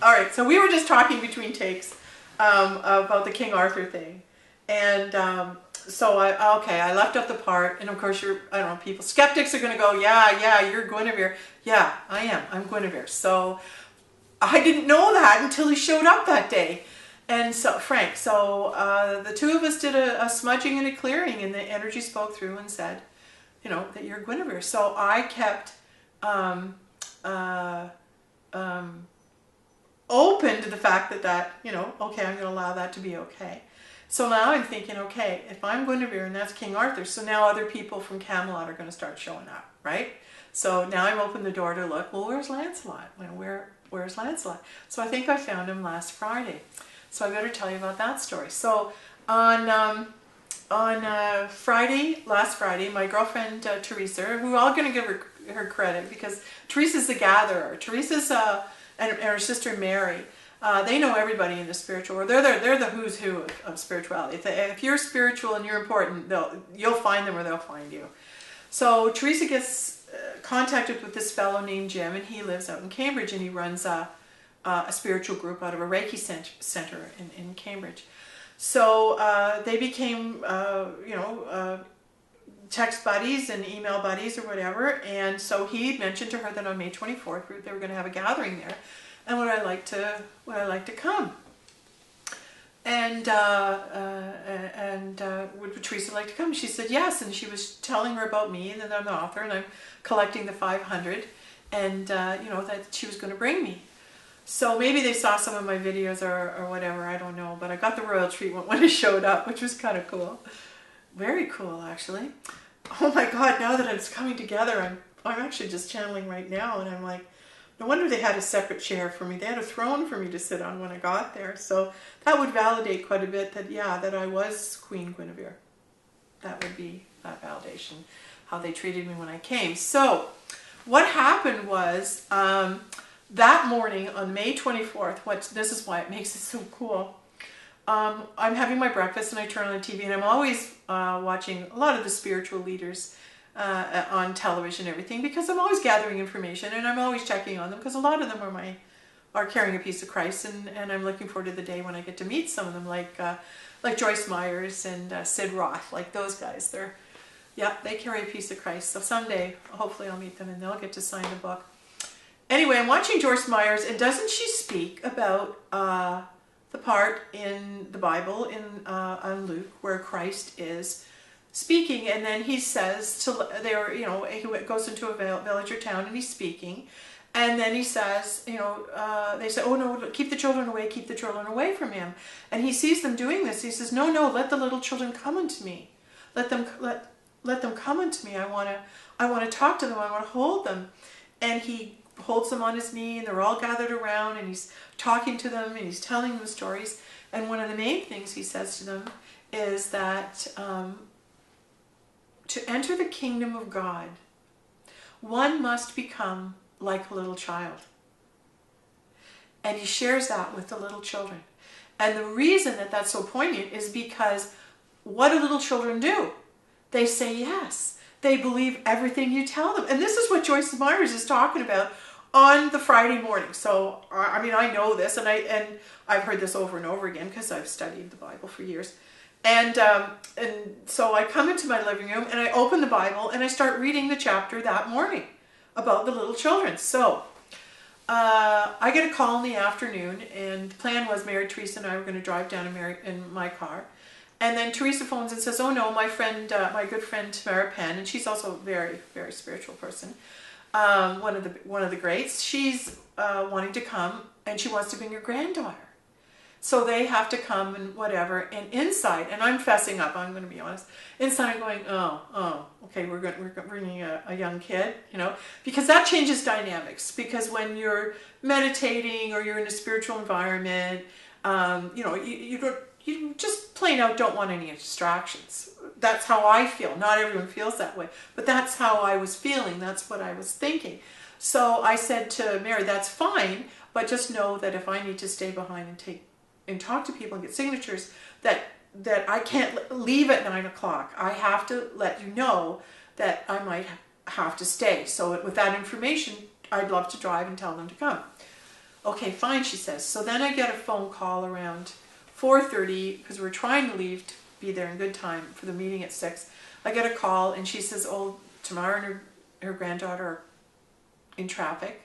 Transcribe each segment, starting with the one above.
All right, so we were just talking between takes about the King Arthur thing, and so I left out the part, and of course I don't know, people, skeptics are going to go, yeah, you're Guinevere. Yeah, I am. I'm Guinevere. So I didn't know that until he showed up that day. And so, Frank, the two of us did a smudging and a clearing, and the energy spoke through and said, that you're Guinevere. So I kept uh, um, open to the fact that, okay, I'm going to allow that to be okay. So now I'm thinking, okay, if I'm Guinevere and that's King Arthur, so now other people from Camelot are going to start showing up, right? So now I'm open the door to look, well, where's Lancelot? Where's Lancelot? So I think I found him last Friday. So I better tell you about that story. So on last Friday, my girlfriend Teresa, who I'm going to give her credit because Teresa's the gatherer. Teresa's and her sister Mary, they know everybody in the spiritual world. They're the who's who of spirituality. If you're spiritual and you're important, you'll find them or they'll find you. So Teresa gets contacted with this fellow named Jim, and he lives out in Cambridge, and he runs a spiritual group out of a Reiki center in Cambridge. So they became, text buddies and email buddies or whatever. And so he mentioned to her that on May 24th they were going to have a gathering there, and would I like to come? And would Teresa like to come? She said yes, and she was telling her about me and that I'm the author and I'm collecting the 500, and that she was going to bring me. So maybe they saw some of my videos or whatever, I don't know, but I got the royal treatment when it showed up, which was kind of cool. Very cool, actually. Oh my God, now that it's coming together, I'm actually just channeling right now, and I'm like, no wonder they had a separate chair for me. They had a throne for me to sit on when I got there. So that would validate quite a bit that I was Queen Guinevere. That would be that validation, how they treated me when I came. So what happened was, that morning on May 24th, this is why it makes it so cool. I'm having my breakfast and I turn on the TV, and I'm always watching a lot of the spiritual leaders on television and everything, because I'm always gathering information and I'm always checking on them, because a lot of them are carrying a piece of Christ, and I'm looking forward to the day when I get to meet some of them, like Joyce Myers and Sid Roth, like those guys. They carry a piece of Christ. So someday, hopefully, I'll meet them and they'll get to sign the book. Anyway, I'm watching Joyce Myers, and doesn't she speak about the part in the Bible on Luke where Christ is speaking, and then he says he goes into a village or town and he's speaking, and then he says, they say, oh no, keep the children away from him, and he sees them doing this. He says, no, let the little children come unto me, let them come unto me. I want to talk to them, I want to hold them. And he holds them on his knee, and they're all gathered around, and he's talking to them, and he's telling them stories. And one of the main things he says to them is that to enter the kingdom of God, one must become like a little child. And he shares that with the little children. And the reason that that's so poignant is because what do little children do? They say yes. They believe everything you tell them. And this is what Joyce Myers is talking about on the Friday morning. So, I know this, and I've heard this over and over again because I've studied the Bible for years. And so I come into my living room and I open the Bible and I start reading the chapter that morning about the little children. So I get a call in the afternoon, and the plan was Teresa and I were going to drive down in my car. And then Teresa phones and says, oh no, my good friend Tamara Penn, and she's also a very, very spiritual person, one of the greats, she's wanting to come, and she wants to bring her granddaughter. So they have to come and whatever, and inside, and I'm fessing up, I'm going to be honest, inside I'm going, oh, okay, we're bringing a young kid, because that changes dynamics, because when you're meditating or you're in a spiritual environment, you just plain out don't want any distractions. That's how I feel. Not everyone feels that way, but that's how I was feeling. That's what I was thinking. So I said to Mary, that's fine, but just know that if I need to stay behind and talk to people and get signatures, that I can't leave at 9 o'clock. I have to let you know that I might have to stay. So with that information, I'd love to drive and tell them to come. Okay, fine, she says. So then I get a phone call around 4:30 because we're trying to leave to be there in good time for the meeting at 6. I get a call and she says, oh, Tamara and her granddaughter are in traffic.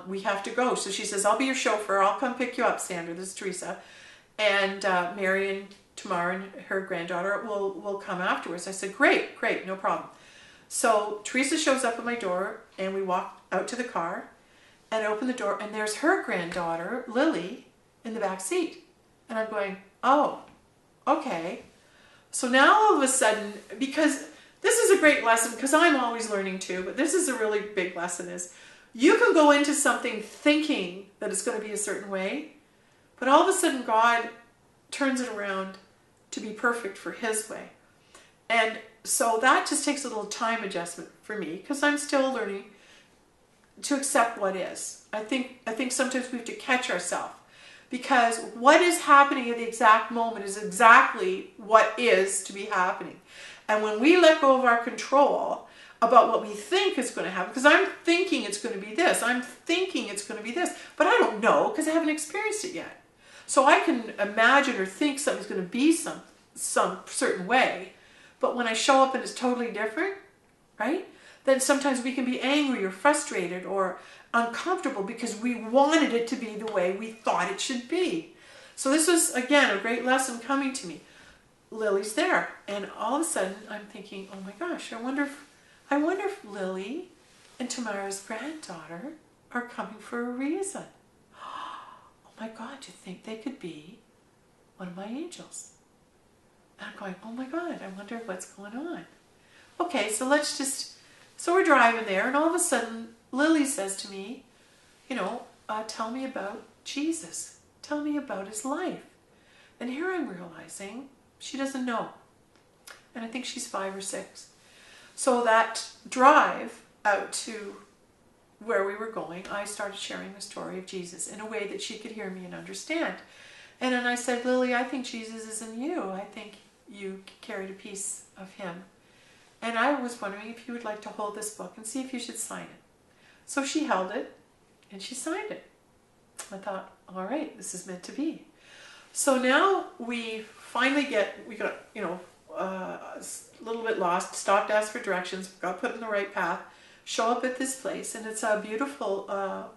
We have to go. So she says, I'll be your chauffeur. I'll come pick you up, Sandra. This is Teresa. And Mary and Tamara and her granddaughter will come afterwards. I said, great, no problem. So Teresa shows up at my door and we walk out to the car and open the door and there's her granddaughter, Lily, in the back seat. And I'm going, oh, okay. So now all of a sudden, because this is a great lesson, because I'm always learning too, but this is a really big lesson, is you can go into something thinking that it's going to be a certain way, but all of a sudden God turns it around to be perfect for His way. And so that just takes a little time adjustment for me, because I'm still learning to accept what is. I think sometimes we have to catch ourselves, because what is happening at the exact moment is exactly what is to be happening. And when we let go of our control about what we think is going to happen, because I'm thinking it's going to be this, I'm thinking it's going to be this, but I don't know because I haven't experienced it yet. So I can imagine or think something's going to be some certain way, but when I show up and it's totally different, right? Then sometimes we can be angry or frustrated or uncomfortable because we wanted it to be the way we thought it should be. So this was, again, a great lesson coming to me. Lily's there, and all of a sudden I'm thinking, oh my gosh, I wonder if Lily and Tamara's granddaughter are coming for a reason. Oh my God, do you think they could be one of my angels? And I'm going, oh my God, I wonder what's going on. Okay, so we're driving there, and all of a sudden Lily says to me, tell me about Jesus. Tell me about His life. And here I'm realizing she doesn't know. And I think she's 5 or 6. So that drive out to where we were going, I started sharing the story of Jesus in a way that she could hear me and understand. And then I said, Lily, I think Jesus is in you. I think you carried a piece of Him. And I was wondering if you would like to hold this book and see if you should sign it. So she held it and she signed it. I thought, all right, this is meant to be. So now we finally got a little bit lost, stopped to ask for directions, got put in the right path, show up at this place, and it's a beautiful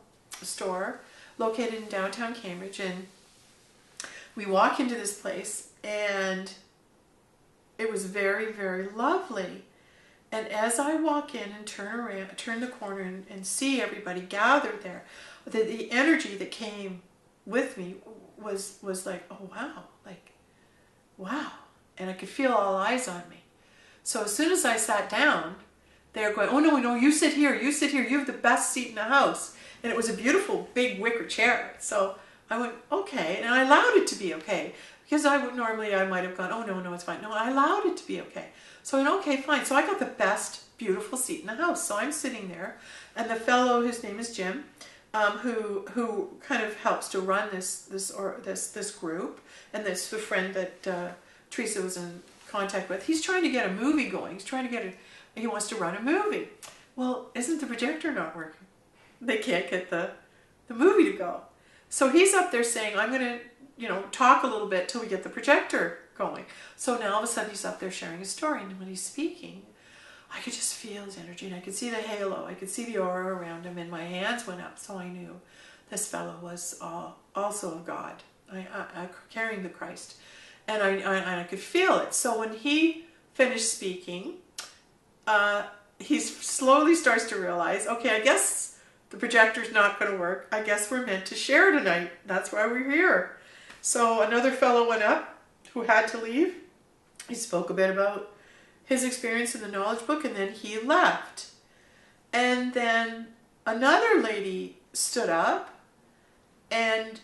store located in downtown Cambridge, and we walk into this place, and it was very, very lovely. And as I walk in and turn the corner and see everybody gathered there, the energy that came with me was like, oh wow, wow. And I could feel all eyes on me. So as soon as I sat down, they were going, oh no, you sit here, you have the best seat in the house. And it was a beautiful big wicker chair. So I went, okay, and I allowed it to be okay. Because I might have gone, oh no, it's fine. No, I allowed it to be okay. So I went, okay, fine. So I got the best beautiful seat in the house. So I'm sitting there, and the fellow, his name is Jim, who kind of helps to run this group, and this the friend that Teresa was in contact with. He's trying to get a movie going. He wants to run a movie. Well, isn't the projector not working? They can't get the movie to go. So he's up there saying, I'm going to, talk a little bit till we get the projector going. So now all of a sudden he's up there sharing his story, and when he's speaking, I could just feel his energy, and I could see the halo, I could see the aura around him, and my hands went up, so I knew this fellow was also a God, carrying the Christ, and I could feel it. So when he finished speaking, he slowly starts to realize, okay, I guess the projector's not going to work. I guess we're meant to share tonight. That's why we're here. So another fellow went up who had to leave. He spoke a bit about his experience in the knowledge book, and then he left. And then another lady stood up and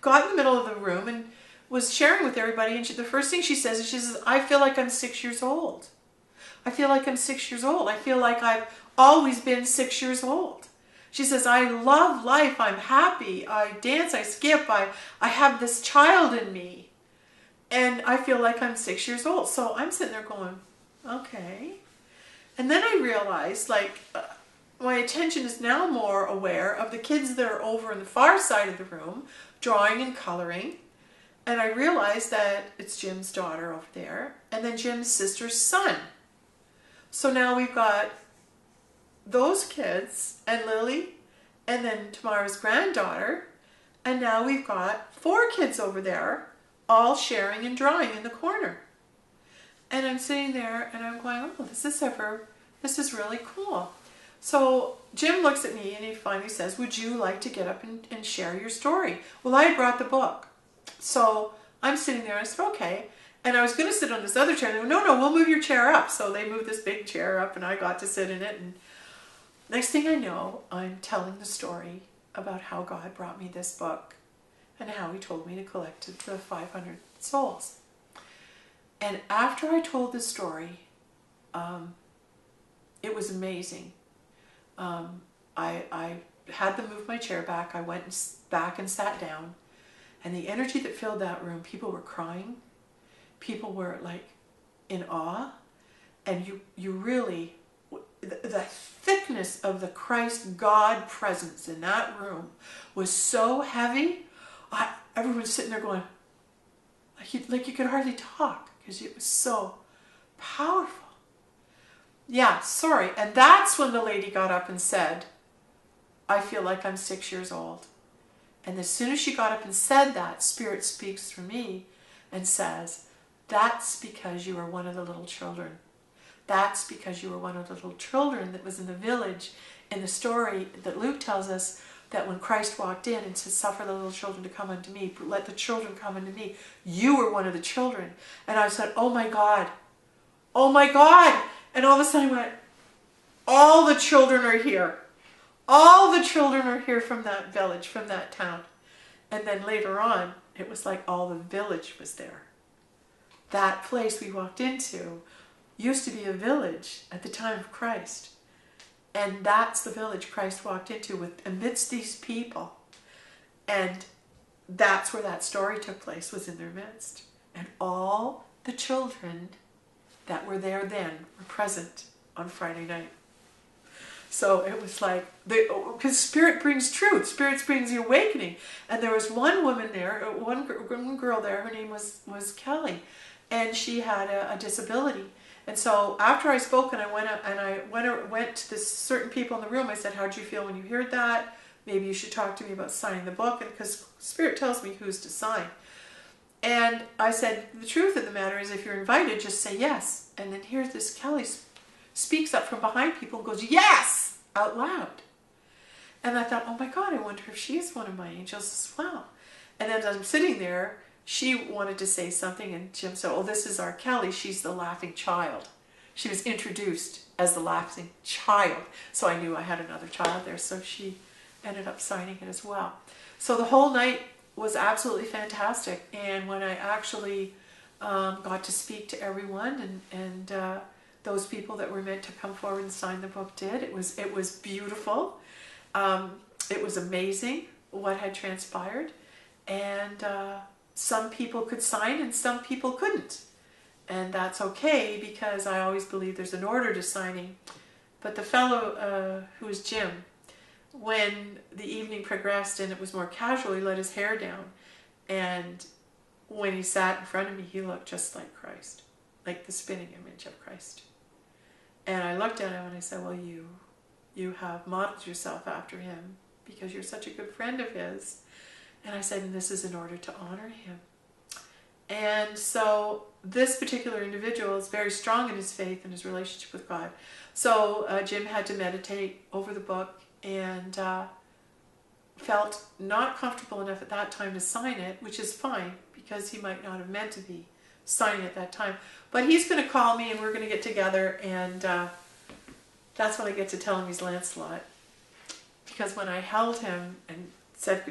got in the middle of the room and was sharing with everybody, and the first thing she says, I feel like I'm 6 years old. I feel like I'm 6 years old. I feel like I've always been 6 years old. She says, I love life. I'm happy. I dance. I skip. I have this child in me. And I feel like I'm 6 years old. So I'm sitting there going, okay. And then I realized, my attention is now more aware of the kids that are over on the far side of the room, drawing and coloring. And I realized that it's Jim's daughter over there, and then Jim's sister's son. So now we've got those kids, and Lily, and then Tamara's granddaughter, and now we've got 4 kids over there, all sharing and drawing in the corner. And I'm sitting there, and I'm going, oh, this is really cool. So Jim looks at me, and he finally says, would you like to get up and share your story? Well, I had brought the book. So I'm sitting there, and I said, okay. And I was going to sit on this other chair. And they go, no, we'll move your chair up. So they moved this big chair up, and I got to sit in it. And next thing I know, I'm telling the story about how God brought me this book and how he told me to collect the 500 souls. And after I told the story, it was amazing. I had them move my chair back. I went back and sat down. And the energy that filled that room, people were crying. People were like in awe. And you really, the thickness of the Christ God presence in that room was so heavy. Everyone's sitting there going, like you could hardly talk because it was so powerful. Yeah, sorry. And that's when the lady got up and said, I feel like I'm 6 years old. And as soon as she got up and said that, Spirit speaks through me and says, that's because you were one of the little children. That's because you were one of the little children that was in the village in the story that Luke tells us, that when Christ walked in and said, suffer the little children to come unto me, let the children come unto me. You were one of the children. And I said, oh my God. Oh my God. And all of a sudden I went, all the children are here. All the children are here from that village, from that town. And then later on, it was like all the village was there. That place we walked into used to be a village at the time of Christ. And that's the village Christ walked into amidst these people. And that's where that story took place, was in their midst. And all the children that were there then were present on Friday night. So it was like, because Spirit brings truth, Spirit brings the awakening. And there was one woman there, one girl there, her name was Kelly, and she had a disability. And so after I spoke and I went to this certain people in the room, I said, how'd you feel when you heard that? Maybe you should talk to me about signing the book, because Spirit tells me who's to sign. And I said, the truth of the matter is, if you're invited, just say yes. And then here's this Kelly speaks up from behind people and goes, yes, out loud. And I thought, oh my God, I wonder if she's one of my angels as well. And then as I'm sitting there, she wanted to say something, and Jim said, oh, this is our Kelly. She's the laughing child. She was introduced as the laughing child. So I knew I had another child there, so she ended up signing it as well. So the whole night was absolutely fantastic. And when I actually got to speak to everyone, and those people that were meant to come forward and sign the book did, it was beautiful. It was amazing what had transpired. And some people could sign and some people couldn't. And that's okay, because I always believe there's an order to signing. But the fellow who was Jim, when the evening progressed and it was more casual, he let his hair down. And when he sat in front of me, he looked just like Christ, like the spinning image of Christ. And I looked at him and I said, well, you have modeled yourself after him because you're such a good friend of his. And I said, and this is in order to honor him. And so this particular individual is very strong in his faith and his relationship with God. So Jim had to meditate over the book, and felt not comfortable enough at that time to sign it, which is fine, because he might not have meant to be signing at that time. But he's going to call me and we're going to get together, and that's when I get to tell him he's Lancelot. Because when I held him and said,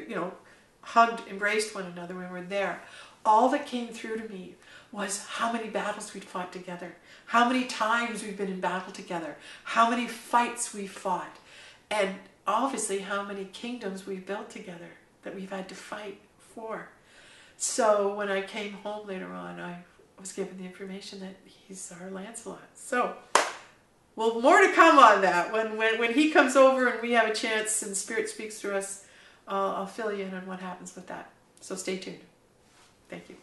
hugged, embraced one another when we were there, all that came through to me was how many battles we'd fought together, how many times we've been in battle together, how many fights we've fought, and obviously how many kingdoms we've built together that we've had to fight for. So when I came home later on, I was given the information that he's our Lancelot. So well, more to come on that. When he comes over and we have a chance and Spirit speaks through us, I'll fill you in on what happens with that. So stay tuned. Thank you.